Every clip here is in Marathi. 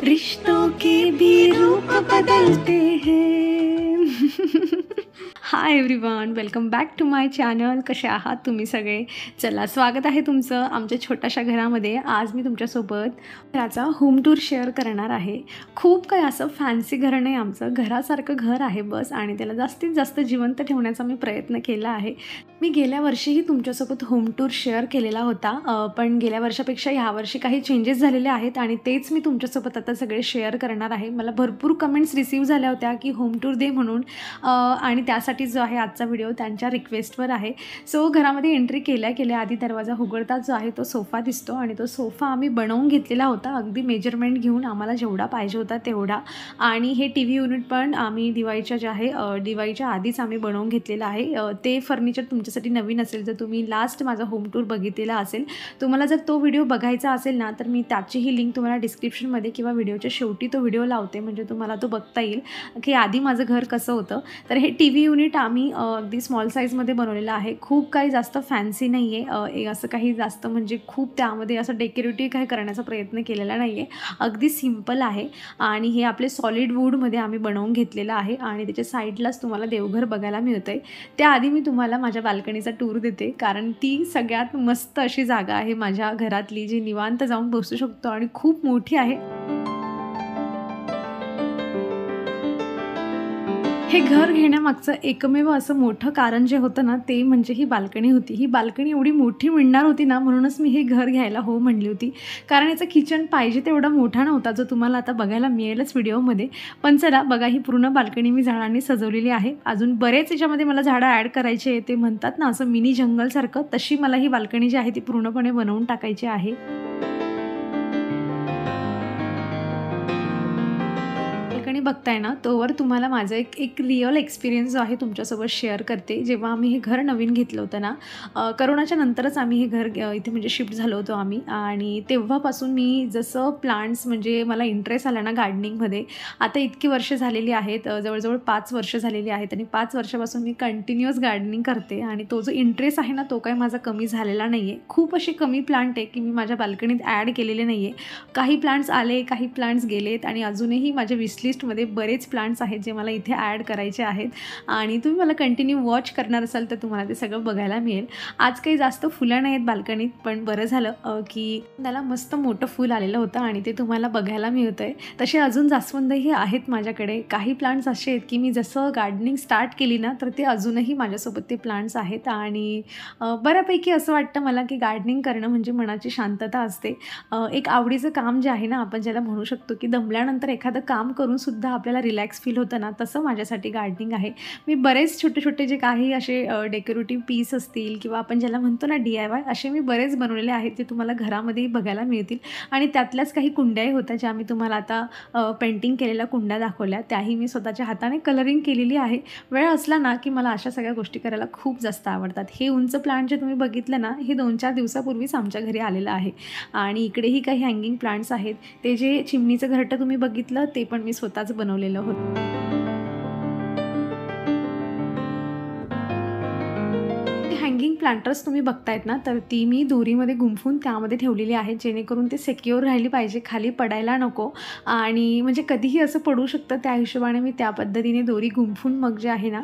रिश्तों के भी रूप बदलते हैं. Hi everyone, welcome back to my channel. कसे आहात तुम्ही सगळे? चला, स्वागत आहे तुमचं आमच्या छोट्याशा घरामध्ये. आज मी तुमच्यासोबत घराचा होम टूर शेअर करणार आहे. खूप काही असं फॅन्सी घर नाही आमचं, घरासारखं घर आहे बस, आणि त्याला जास्तीत जास्त जिवंत ठेवण्याचा मी प्रयत्न केला आहे. मी गेल्या वर्षीही तुमच्यासोबत होम टूर शेअर केलेला होता, पण गेल्या वर्षापेक्षा ह्यावर्षी काही चेंजेस झालेले आहेत आणि तेच मी तुमच्यासोबत आता सगळे शेअर करणार आहे. मला भरपूर कमेंट्स रिसीव्ह झाल्या होत्या की होम टूर दे म्हणून, आणि त्यासाठी जो आहे आजचा व्हिडिओ त्यांच्या रिक्वेस्टवर आहे. सो घरामध्ये एंट्री केल्या आधी दरवाजा उघडताच जो आहे तो सोफा दिसतो, आणि तो सोफा आम्ही बनवून घेतलेला होता अगदी मेजरमेंट घेऊन, आम्हाला जेवढा पाहिजे होता तेवढा. आणि हे टी व्ही युनिट पण आम्ही दिवाळीच्या जे आहे दिवाळीच्या आधीच आम्ही बनवून घेतलेलं आहे. ते फर्निचर तुमच्यासाठी नवीन असेल, जर तुम्ही लास्ट माझा होम टूर बघितलेला असेल, तुम्हाला जर तो व्हिडिओ बघायचा असेल ना, तर मी त्याचीही लिंक तुम्हाला डिस्क्रिप्शनमध्ये किंवा व्हिडिओच्या शेवटी तो व्हिडिओ लावते, म्हणजे तुम्हाला तो बघता येईल की आधी माझं घर कसं होतं. तर हे टी व्ही युनिट आम्ही अगदी स्मॉल साईजमध्ये बनवलेलं आहे. खूप काही जास्त फॅन्सी नाही आहे, असं काही जास्त म्हणजे खूप त्यामध्ये असं डेकोरेटिव्ह काही करण्याचा प्रयत्न केलेला नाही आहे. अगदी सिम्पल आहे, आणि हे आपले सॉलिड वूडमध्ये आम्ही बनवून घेतलेलं आहे, आणि त्याच्या साईडलाच तुम्हाला देवघर बघायला मिळतं आहे. त्याआधी मी तुम्हाला माझ्या बाल्कनीचा टूर देते, कारण ती सगळ्यात मस्त अशी जागा आहे माझ्या घरातली, जी निवांत जाऊन बसू शकतो आणि खूप मोठी आहे. हे घर घेण्यामागचं एकमेव असं मोठं कारण जे होतं ना, ते म्हणजे ही बाल्कनी होती. ही बाल्कनी एवढी मोठी मिळणार होती ना, म्हणूनच मी हे घर घ्यायला हो म्हणली होती. कारण याचं किचन पाहिजे तेवढा मोठा नव्हता, जो तुम्हाला आता बघायला मिळेलच व्हिडिओमध्ये. पण चला बघा, ही पूर्ण बाल्कनी मी झाडांनी सजवलेली आहे. अजून बरेच याच्यामध्ये मला झाडं ॲड करायचे. ते म्हणतात ना असं मिनी जंगलसारखं, तशी मला ही बाल्कनी जी आहे ती पूर्णपणे बनवून टाकायची आहे. बघताय ना, तोवर तुम्हाला माझा एक रिअल एक्सपिरियन्स जो आहे तुमच्यासोबत शेअर करते. जेव्हा आम्ही हे घर नवीन घेतलं होतं ना, करोनाच्या नंतरच आम्ही हे घर इथे म्हणजे शिफ्ट झालो होतो आम्ही, आणि तेव्हापासून मी जसं प्लांट्स म्हणजे मला इंटरेस्ट आला ना गार्डनिंगमध्ये. आता इतकी वर्ष झालेली आहेत, जवळजवळ 5 वर्ष झालेली आहेत, आणि 5 वर्षापासून मी कंटिन्युअस गार्डनिंग करते, आणि तो जो इंटरेस्ट आहे ना, तो काही माझा कमी झालेला नाही आहे. खूप असे कमी प्लांट आहे की मी माझ्या बाल्कनीत ॲड केलेले नाही आहे. काही प्लांट्स आले, काही प्लांट्स गेलेत, आणि अजूनही माझ्या विशलिस्टमध्ये बरेच प्लांट्स आहेत जे मला इथे ॲड करायचे आहेत, आणि तुम्ही मला कंटिन्यू वॉच करणार असाल तर तुम्हाला ते सगळं बघायला मिळेल. आज काही जास्त फुलं नाही आहेत बाल्कनीत, पण बरं झालं की त्याला मस्त मोठं फूल आलेलं होतं आणि ते तुम्हाला बघायला मिळतं आहे. तसे अजून जास्वंदही आहेत माझ्याकडे. काही प्लांट्स असे आहेत की मी जसं गार्डनिंग स्टार्ट केली ना, तर ते अजूनही माझ्यासोबत ते प्लांट्स आहेत, आणि बऱ्यापैकी असं वाटतं मला की गार्डनिंग करणं म्हणजे मनाची शांतता असते. एक आवडीचं काम जे आहे ना, आपण ज्याला म्हणू शकतो की दमल्यानंतर एखादं काम करून सुद्धा आपल्याला रिलॅक्स फील होतं ना, तसं माझ्यासाठी गार्डनिंग आहे. मी बरेच छोटे छोटे जे काही असे डेकोरेटिव्ह पीस असतील, किंवा आपण ज्याला म्हणतो ना DIY, असे मी बरेच बनवलेले आहेत जे तुम्हाला घरामध्येही बघायला मिळतील. आणि त्यातल्याच काही कुंड्याही होत्या ज्या मी तुम्हाला आता पेंटिंग केलेल्या कुंड्या दाखवल्या, त्याही मी स्वतःच्या हाताने कलरिंग केलेली आहे. वेळ असला ना की मला अशा सगळ्या गोष्टी करायला खूप जास्त आवडतात. हे उंच प्लांट जे तुम्ही बघितलं ना, हे 2-4 दिवसापूर्वीच आमच्या घरी आलेलं आहे. आणि इकडेही काही हँगिंग प्लांट्स आहेत. ते जे चिमणीचं घरटं तुम्ही बघितलं, ते पण मी स्वतःच बनवलेलं होतं. हँगिंग प्लांटर्स तुम्ही बघतायत ना, तर ती मी दोरीमध्ये गुंफून त्यामध्ये ठेवलेली आहेत, जेणेकरून ते सिक्युअर राहिली पाहिजे, खाली पडायला नको. आणि म्हणजे कधीही असं पडू शकतं, त्या हिशोबाने मी त्या पद्धतीने दोरी गुंफून मग जे आहे ना,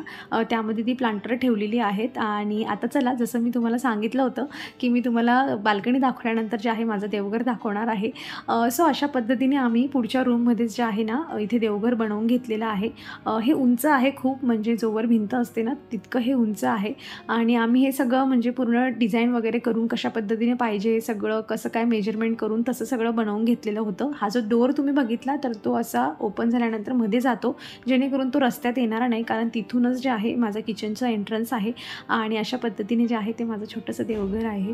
त्यामध्ये ती प्लांटर ठेवलेली आहेत. आणि आता चला, जसं मी तुम्हाला सांगितलं होतं की मी तुम्हाला बाल्कनी दाखवल्यानंतर जे आहे माझं देवघर दाखवणार आहे. सो अशा पद्धतीने आम्ही पुढच्या रूममध्ये जे आहे ना, इथे देवघर बनवून घेतलेलं आहे. हे उंच आहे खूप, म्हणजे जोवर भिंत असते ना तितकं हे उंच आहे. आणि आम्ही हे सगळं म्हणजे पूर्ण डिझाईन वगैरे करून, कशा पद्धतीने पाहिजे सगळं, कसं काय मेजरमेंट करून तसं सगळं बनवून घेतलेलं होतं. हा जो डोअर तुम्ही बघितला, तर तो असा ओपन झाल्यानंतर मध्ये जातो, जेणेकरून तो रस्त्यात येणारा नाही, कारण तिथूनच जे आहे माझा किचनचा एंट्रन्स आहे. आणि अशा पद्धतीने जे आहे ते माझं छोटंसं देवघर आहे.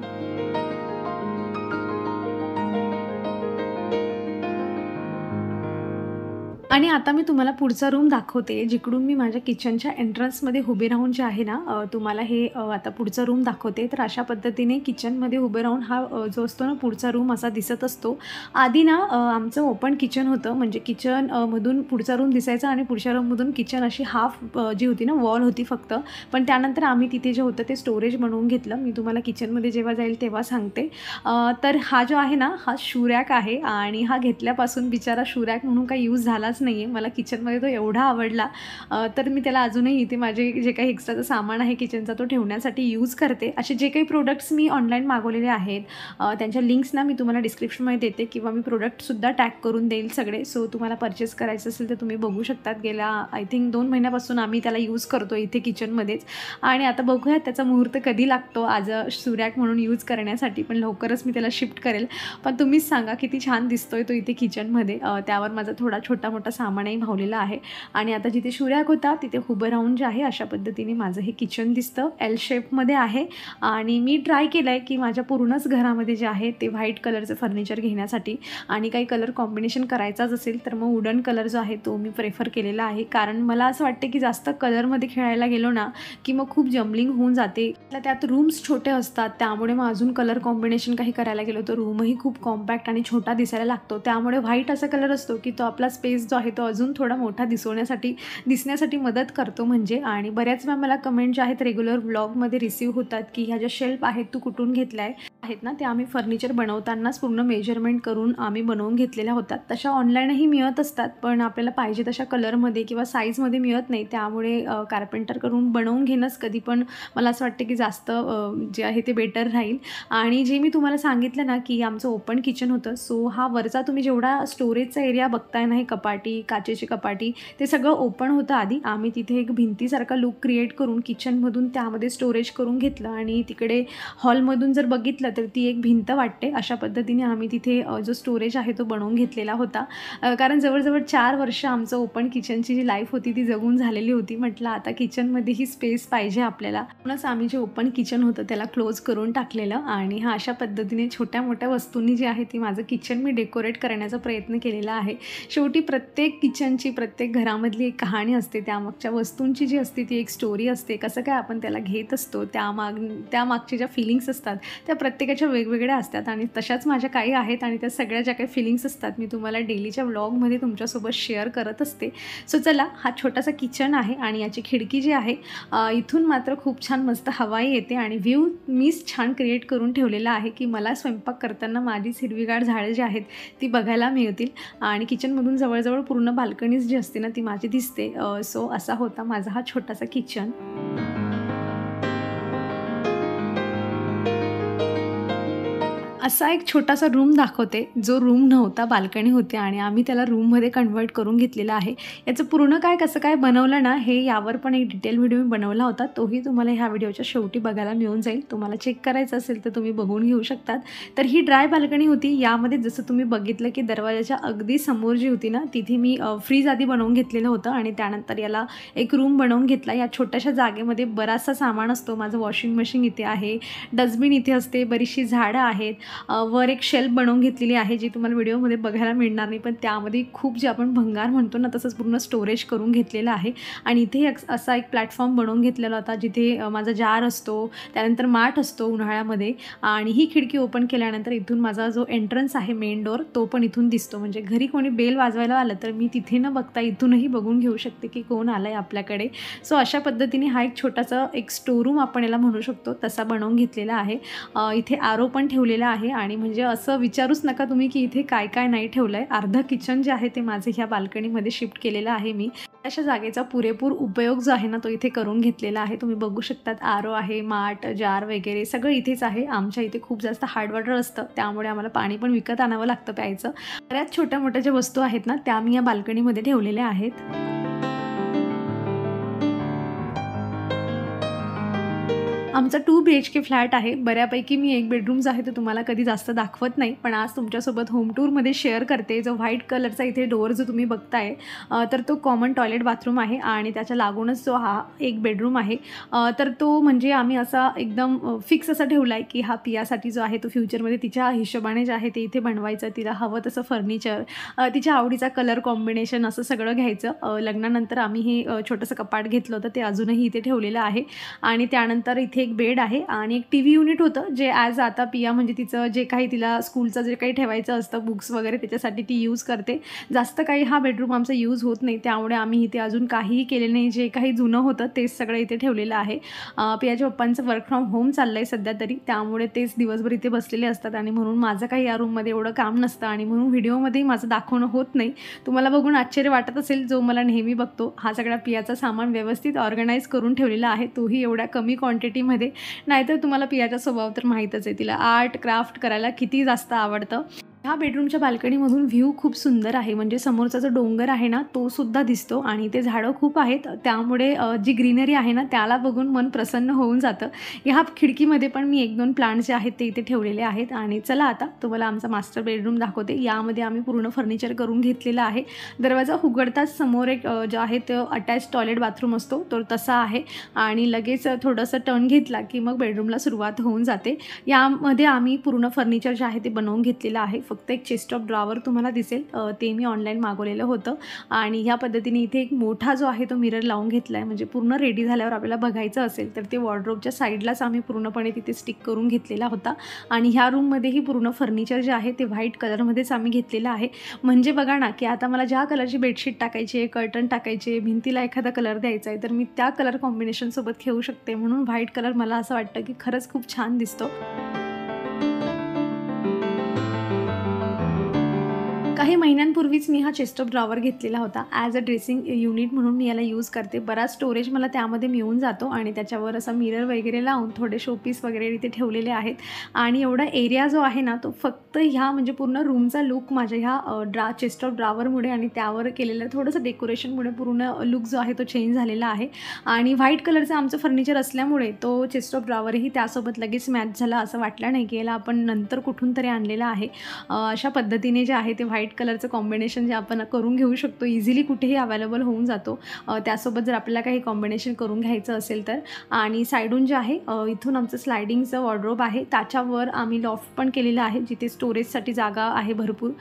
आणि आता मी तुम्हाला पुढचा रूम दाखवते, जिकडून मी माझ्या किचनच्या एंट्रन्समध्ये उभे राहून जे आहे ना तुम्हाला हे आता पुढचा रूम दाखवते. तर अशा पद्धतीने किचनमध्ये उभे राहून हा जो असतो ना पुढचा रूम असा दिसत असतो. आधी ना आमचं ओपन किचन होतं, म्हणजे किचन मधून पुढचा रूम दिसायचा आणि पुढच्या रूममधून किचन अशी हाफ जी होती ना वॉल होती फक्त. पण त्यानंतर आम्ही तिथे जे होतं ते स्टोरेज बनवून घेतलं. मी तुम्हाला किचनमध्ये जेव्हा जाईल तेव्हा सांगते. तर हा जो आहे ना हा शू रॅक आहे आणि हा घेतल्यापासून बिचारा शू रॅक म्हणून काही यूज झालाच नाही आहे. मला किचनमध्ये तो एवढा आवडला तर मी त्याला अजूनही इथे माझे जे काही एक्स्ट्राचं सामान आहे किचनचा तो ठेवण्यासाठी यूज करते. असे जे काही प्रोडक्ट्स मी ऑनलाईन मागवलेले आहेत त्यांच्या लिंक्स ना मी तुम्हाला डिस्क्रिप्शनमध्ये देते किंवा मी प्रोडक्टसुद्धा टॅग करून देईल सगळे. सो तुम्हाला परचेस करायचं असेल तर तुम्ही बघू शकतात. गेल्या आय थिंक 2 महिन्यापासून आम्ही त्याला यूज करतो इथे किचनमध्येच आणि आता बघूया त्याचा मुहूर्त कधी लागतो आज शू रॅक म्हणून यूज करण्यासाठी. पण लवकरच मी त्याला शिफ्ट करेल. पण तुम्हीच सांगा किती छान दिसतोय तो इथे किचनमध्ये. त्यावर माझा थोडा छोटा मोठा सामानही भावलेला आहे आणि आता जिथे शू रॅक होता तिथे उभं राहून जे आहे अशा पद्धतीने माझं हे किचन दिसतं. एल शेपमध्ये आहे आणि मी ट्राय केलं आहे की माझ्या पूर्णच घरामध्ये जे आहे ते व्हाईट कलरचं फर्निचर घेण्यासाठी आणि काही कलर कॉम्बिनेशन करायचाच असेल तर मग वुडन कलर जो आहे तो मी प्रेफर केलेला आहे. कारण मला असं वाटते की जास्त कलरमध्ये खेळायला गेलो ना की मग खूप जम्बलिंग होऊन जाते. त्यात रूम्स छोटे असतात त्यामुळे मग अजून कलर कॉम्बिनेशन काही करायला गेलो तर रूमही खूप कॉम्पॅक्ट आणि छोटा दिसायला लागतो. त्यामुळे व्हाईट असा कलर असतो की तो आपला स्पेस जो आहे तो अजून थोडा मोठा दिसण्यासाठी मदत करतो म्हणजे. आणि बऱ्याच वेळा मला कमेंट जे आहेत रेग्युलर व्लॉगमध्ये रिसीव होतात की ह्या ज्या शेल्फ आहेत तू कुठून घेतल्या आहेत ना ते आम्ही फर्निचर बनवतानाच पूर्ण मेजरमेंट करून आम्ही बनवून घेतलेल्या होतात. तशा ऑनलाईनही मिळत असतात पण आपल्याला पाहिजे तशा कलरमध्ये किंवा साईजमध्ये मिळत नाही. त्यामुळे कार्पेंटर करून बनवून घेणंच कधी पण मला असं वाटतं की जास्त जे आहे ते बेटर राहील. आणि जे मी तुम्हाला सांगितलं ना की आमचं ओपन किचन होतं सो हा वरचा तुम्ही जेवढा स्टोरेजचा एरिया बघताय ना हे कपाटी काचेची कपाटी ते सगळं ओपन होतं. आधी आम्ही तिथे एक भिंतीसारखा लुक क्रिएट करून किचनमधून त्यामध्ये स्टोरेज करून घेतलं आणि तिकडे हॉलमधून जर बघितलं तर ती एक भिंत वाटते. अशा पद्धतीने आम्ही तिथे जो स्टोरेज आहे तो बनवून घेतलेला होता. कारण जवळजवळ 4 वर्ष आमचं ओपन किचनची जी लाईफ होती ती जगून झालेली होती. म्हटलं आता किचनमध्येही स्पेस पाहिजे आपल्याला म्हणूनच आम्ही जे ओपन किचन होतं त्याला क्लोज करून टाकलेलं. आणि हा अशा पद्धतीने छोट्या मोठ्या वस्तूंनी जी आहे ती माझं किचन मी डेकोरेट करण्याचा प्रयत्न केलेला आहे. शेवटी प्रत्येक किचनची प्रत्येक घरामधली एक कहाणी असते. त्यामागच्या वस्तूंची जी असते ती एक स्टोरी असते. कसं काय आपण त्याला घेत असतो त्यामागच्या ज्या फिलिंग्स असतात त्या प्रत्येकाच्या वेगवेगळ्या असतात आणि तशाच माझ्या काही आहेत आणि त्या सगळ्या ज्या काही फिलिंग्स असतात मी तुम्हाला डेलीच्या व्लॉगमध्ये तुमच्यासोबत शेअर करत असते. सो चला हा छोटासा किचन आहे आणि याची खिडकी जी आहे इथून मात्र खूप छान मस्त हवाई येते आणि व्ह्यू मीच छान क्रिएट करून ठेवलेला आहे की मला स्वयंपाक करताना माझी हिरवीगार झाडं जी आहेत ती बघायला मिळतील आणि किचनमधून जवळजवळ पूर्ण बाल्कनीज जी असते ना ती माझी दिसते. सो असा होता माझा हा छोटासा किचन. असा एक छोटासा रूम दाखवते जो रूम नव्हता बाल्कनी होते आणि आम्ही त्याला रूममध्ये कन्वर्ट करून घेतलेला आहे. याचं पूर्ण काय कसं काय बनवलं ना हे यावर पण एक डिटेल व्हिडिओ मी बनवला होता. तोही तुम्हाला ह्या व्हिडिओच्या शेवटी बघायला मिळून जाईल. तुम्हाला चेक करायचं असेल तर तुम्ही बघून घेऊ शकतात. तर ही ड्राय बाल्कनी होती. यामध्ये जसं तुम्ही बघितलं की दरवाजाच्या अगदी समोर जी होती ना तिथे मी फ्रीज आधी बनवून घेतलेलं होतं आणि त्यानंतर याला एक रूम बनवून घेतला. या छोट्याशा जागेमध्ये बराचसा सामान असतो. माझं वॉशिंग मशीन इथे आहे, डस्टबिन इथे असते, बरीचशी झाडं आहेत. वर एक शेल्फ बनवून घेतलेली आहे जी तुम्हाला व्हिडिओमध्ये बघायला मिळणार नाही पण त्यामध्ये खूप जे आपण भंगार म्हणतो ना तसंच पूर्ण स्टोरेज करून घेतलेलं आहे. आणि इथे असा एक प्लॅटफॉर्म बनवून घेतलेला होता जिथे माझा जार असतो, त्यानंतर माठ असतो उन्हाळ्यामध्ये. आणि ही खिडकी ओपन केल्यानंतर इथून माझा जो एंट्रन्स आहे मेन डोअर तो पण इथून दिसतो. म्हणजे घरी कोणी बेल वाजवायला आलं तर मी तिथे न बघता इथूनही बघून घेऊ शकते की कोण आलं आहे आपल्याकडे. सो अशा पद्धतीने हा एक छोटासा एक स्टोरूम आपण याला म्हणू शकतो तसा बनवून घेतलेला आहे. इथे आरो पण ठेवलेला आहे आणि म्हणजे असं विचारूच नका तुम्ही की इथे काय काय नाही ठेवलं आहे. अर्ध किचन जे आहे ते माझे ह्या बाल्कनीमध्ये शिफ्ट केलेलं आहे मी. अशा जागेचा पुरेपूर उपयोग जो आहे ना तो इथे करून घेतलेला आहे. तुम्ही बघू शकतात आरो आहे, माठ, जार वगैरे सगळं इथेच आहे. आमच्या इथे खूप जास्त हार्ड वॉटर असतं त्यामुळे आम्हाला पाणी पण विकत आणावं लागतं प्यायचं. बऱ्याच छोट्या मोठ्या ज्या वस्तू आहेत ना त्या मी या बाल्कनीमध्ये ठेवलेल्या आहेत. आमचा 2 BHK फ्लॅट आहे. बऱ्यापैकी मी एक बेडरूम जो आहे तो तुम्हाला कधी जास्त दाखवत नाही, पण आज तुमच्यासोबत होम टूरमध्ये शेअर करते. जो व्हाईट कलरचा इथे डोअर जो तुम्ही बघताय तर तो कॉमन टॉयलेट बाथरूम आहे आणि त्याच्या लागूनच जो हा एक बेडरूम आहे. तर तो म्हणजे आम्ही असा एकदम फिक्स असा ठेवला आहे की हा पियासाठी जो आहे तो फ्युचरमध्ये तिच्या हिशोबाने जे आहे ते इथे बनवायचं, तिला हवं तसं फर्निचर, तिच्या आवडीचा कलर कॉम्बिनेशन असं सगळं घ्यायचं. लग्नानंतर आम्ही हे छोटंसं कपाट घेतलं होतं, ते अजूनही इथे ठेवलेलं आहे. आणि त्यानंतर इथे एक बेड आहे आणि एक टीव्ही युनिट होतं, जे ॲज आता पिया म्हणजे तिचं जे काही तिला स्कूलचं जे काही ठेवायचं असतं बुक्स वगैरे त्याच्यासाठी ती यूज करते. जास्त काही हा बेडरूम आमचा यूज होत नाही, त्यामुळे आम्ही इथे अजून काहीही केले नाही. जे काही जुनं होतं तेच सगळं इथे ठेवलेलं आहे. पियाच्या पप्पांचं वर्क फ्रॉम होम चाललं आहे सध्या तरी, त्यामुळे तेच दिवसभर इथे बसलेले असतात आणि म्हणून माझं काही या रूममध्ये एवढं काम नसतं आणि म्हणून व्हिडिओमध्येही माझं दाखवणं होत नाही. तुम्हाला बघून आश्चर्य वाटत असेल, जो मला नेहमी बघतो. हा सगळा पियाचा सामान व्यवस्थित ऑर्गनाईज करून ठेवलेला आहे, तोही एवढ्या कमी क्वांटिटीमध्ये. नाहीतर तुम्हाला पियाचा स्वभाव तर माहीतच आहे, तिला आर्ट क्राफ्ट करायला किती जास्त आवडतं. ह्या बेडरूमच्या बाल्कनीमधून व्ह्यू खूप सुंदर आहे, म्हणजे समोरचा जो डोंगर आहे ना तो सुद्धा दिसतो आणि ते झाडं खूप आहेत, त्यामुळे जी ग्रीनरी आहे ना त्याला बघून मन प्रसन्न होऊन जातं. ह्या खिडकीमध्ये पण मी 1-2 प्लांट्स जे आहेत ते इथे ठेवलेले आहेत. आणि चला आता तुम्हाला आमचा मास्टर बेडरूम दाखवते. यामध्ये आम्ही पूर्ण फर्निचर करून घेतलेलं आहे. दरवाजा उघडताच समोर एक जो आहे तो अटॅच टॉयलेट बाथरूम असतो तो तसा आहे आणि लगेच थोडंसं टर्न घेतला की मग बेडरूमला सुरुवात होऊन जाते. यामध्ये आम्ही पूर्ण फर्निचर जे आहे ते बनवून घेतलेलं आहे. फक्त एक चेस्ट ऑफ ड्रॉवर तुम्हाला दिसेल, ते मी ऑनलाईन मागवलेलं होतं. आणि ह्या पद्धतीने इथे एक मोठा जो आहे तो मिरर लावून घेतला आहे, म्हणजे पूर्ण रेडी झाल्यावर आपल्याला बघायचं असेल तर ते वॉर्डरोबच्या साईडलाच आम्ही पूर्णपणे तिथे स्टिक करून घेतलेला होता. आणि ह्या रूममध्येही पूर्ण फर्निचर जे आहे ते व्हाईट कलरमध्येच आम्ही घेतलेलं आहे. म्हणजे बघा ना की आता मला ज्या कलरची बेडशीट टाकायची आहे, कर्टन टाकायचे आहे, भिंतीला एखादा कलर द्यायचा आहे, तर मी त्या कलर कॉम्बिनेशनसोबत घेऊ शकते. म्हणून व्हाईट कलर मला असं वाटतं की खरंच खूप छान दिसतो. काही महिन्यांपूर्वीच मी हा चेस्ट ऑफ ड्रॉवर घेतलेला होता. ॲज अ ड्रेसिंग युनिट म्हणून मी याला यूज करते. बराच स्टोरेज मला त्यामध्ये मिळून जातो आणि त्याच्यावर असा मिरर वगैरे लावून थोडे शोपीस वगैरे इथे ठेवलेले आहेत. आणि एवढा एरिया जो आहे ना तो फक्त ह्या म्हणजे पूर्ण रूमचा लुक माझ्या ह्या चेस्ट ऑफ ड्रॉवरमुळे आणि त्यावर केलेलं थोडंसं डेकोरेशनमुळे पूर्ण लुक जो आहे तो चेंज झालेला आहे. आणि व्हाईट कलरचं आमचं फर्निचर असल्यामुळे तो चेस्ट ऑफ ड्रॉवरही त्यासोबत लगेच मॅच झाला. असं वाटलं नाही की याला आपण नंतर कुठून तरी आणलेलं आहे. अशा पद्धतीने जे आहे ते व्हाईट कलरचं कॉम्बिनेशन जे आपण करून घेऊ शकतो, इझिली कुठेही अवेलेबल होऊन जातो. त्यासोबत जर आपल्याला काही कॉम्बिनेशन करून घ्यायचं असेल तर. आणि साईडून जे आहे इथून आमचं स्लायडिंगचं वॉर्डरोब आहे, त्याच्यावर आम्ही लॉफ्ट पण केलेलं आहे, जिथे स्टोरेजसाठी जागा आहे भरपूर.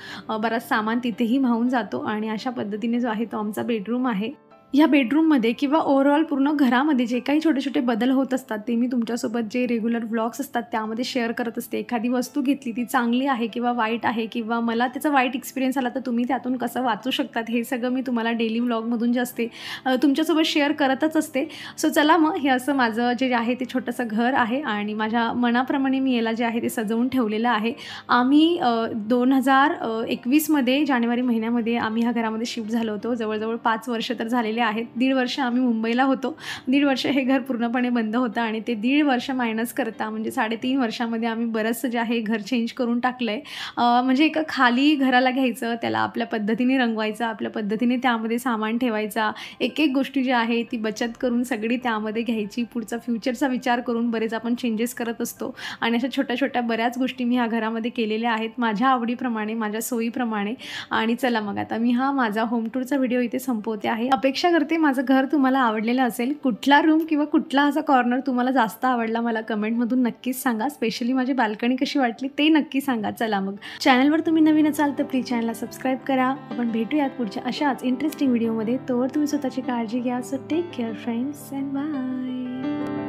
बराच सामान तिथेही वाहून जातो. आणि अशा पद्धतीने जो आहे तो आमचा बेडरूम आहे. ह्या बेडरूममध्ये किंवा ओव्हरऑल पूर्ण घरामध्ये जे काही छोटे छोटे बदल होत असतात ते मी तुमच्यासोबत जे रेग्युलर व्लॉग्स असतात त्यामध्ये शेअर करत असते. एखादी वस्तू घेतली ती चांगली आहे किंवा वाईट आहे किंवा मला त्याचा वाईट एक्सपिरियन्स आला तर तुम्ही त्यातून कसं वाचू शकतात, हे सगळं मी तुम्हाला डेली व्लॉगमधून जे असते तुमच्यासोबत शेअर करतच असते. सो चला मग हे असं माझं जे आहे ते छोटंसं घर आहे आणि माझ्या मनाप्रमाणे मी याला जे आहे ते सजवून ठेवलेलं आहे. आम्ही 2021मध्ये जानेवारी महिन्यामध्ये आम्ही ह्या घरामध्ये शिफ्ट झालो होतो. जवळजवळ 5 वर्ष तर झालेले आहेत. 1.5 वर्ष आम्ही मुंबईला होतो. 1.5 वर्ष हे घर पूर्णपणे बंद होतं आणि ते 1.5 वर्ष मायनस करता म्हणजे 3.5 वर्षामध्ये आम्ही बरंचसं जे आहे घर चेंज करून टाकलं आहे. म्हणजे एका खाली घराला घ्यायचं, त्याला आपल्या पद्धतीने रंगवायचं, आपल्या पद्धतीने त्यामध्ये सामान ठेवायचा, एक एक गोष्टी जी आहे ती बचत करून सगळी त्यामध्ये घ्यायची. पुढचा फ्युचरचा विचार करून बरेच आपण चेंजेस करत असतो आणि अशा छोट्या छोट्या बऱ्याच गोष्टी मी ह्या घरामध्ये केलेल्या आहेत माझ्या आवडीप्रमाणे, माझ्या सोयीप्रमाणे. आणि चला मग आता मी हा माझा होम टूरचा व्हिडिओ इथे संपवते आहे. अपेक्षा करते माझं घर तुम्हाला आवडलेलं असेल. कुठला रूम किंवा कुठला असा कॉर्नर तुम्हाला जास्त आवडला मला कमेंटमधून नक्कीच सांगा. स्पेशली माझी बाल्कनी कशी वाटली ते नक्की सांगा. चला मग चॅनलवर तुम्ही नवीन असाल तर प्लीज चॅनलला सबस्क्राईब करा. आपण भेटूयात पुढच्या अशाच इंटरेस्टिंग व्हिडिओमध्ये. तोवर तुम्ही स्वतःची काळजी घ्या. So take care friends and bye.